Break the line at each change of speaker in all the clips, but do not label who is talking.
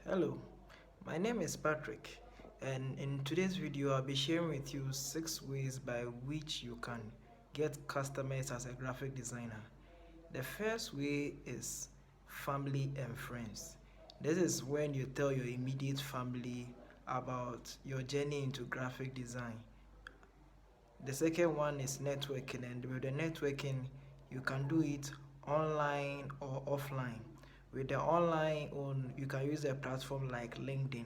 Hello, my name is Patrick, and in today's video I'll be sharing with you 6 ways by which you can get customers as a graphic designer. The first way is family and friends. This is when you tell your immediate family about your journey into graphic design. The second one is networking, and with the networking you can do it online or offline. With the online you can use a platform like LinkedIn,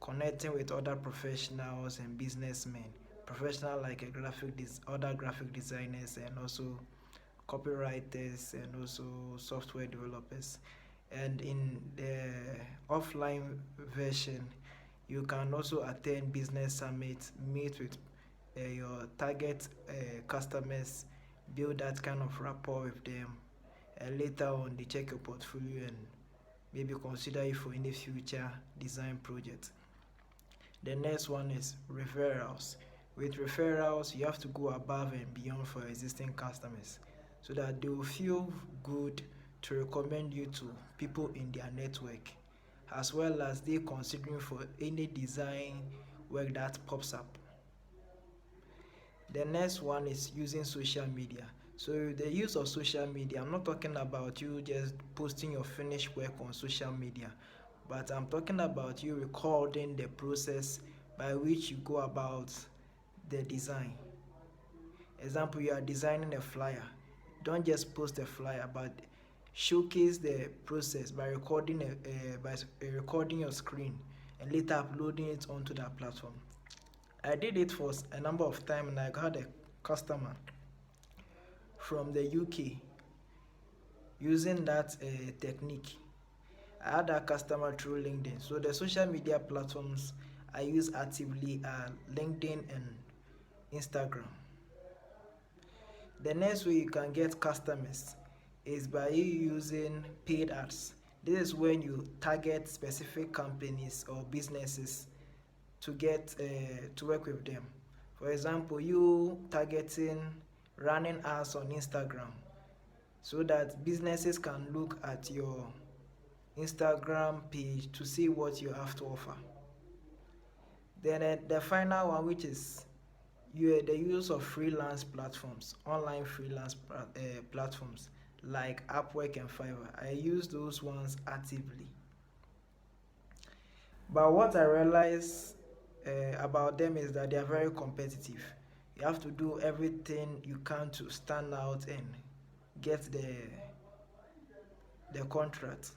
connecting with other professionals and businessmen, professional like other graphic designers and also copywriters and also software developers. And in the offline version, you can also attend business summits, meet with your target customers, build that kind of rapport with them, and later on they check your portfolio and maybe consider you for any future design project. The next one is referrals. With referrals, you have to go above and beyond for existing customers so that they will feel good to recommend you to people in their network, as well as they considering for any design work that pops up. The next one is using social media. So the use of social media, I'm not talking about you just posting your finished work on social media, but I'm talking about you recording the process by which you go about the design. Example, you are designing a flyer. Don't just post a flyer, but showcase the process by recording your screen and later uploading it onto that platform. I did it for a number of times and I got a customer from the UK using that technique. I had a customer through LinkedIn. So the social media platforms I use actively are LinkedIn and Instagram. The next way you can get customers is by you using paid ads. This is when you target specific companies or businesses to get to work with them. For example, you targeting running ads on Instagram so that businesses can look at your Instagram page to see what you have to offer. Then the final one, which is the use of freelance platforms, online freelance platforms like Upwork and Fiverr. I use those ones actively. But what I realize about them is that they are very competitive. You have to do everything you can to stand out and get the contract.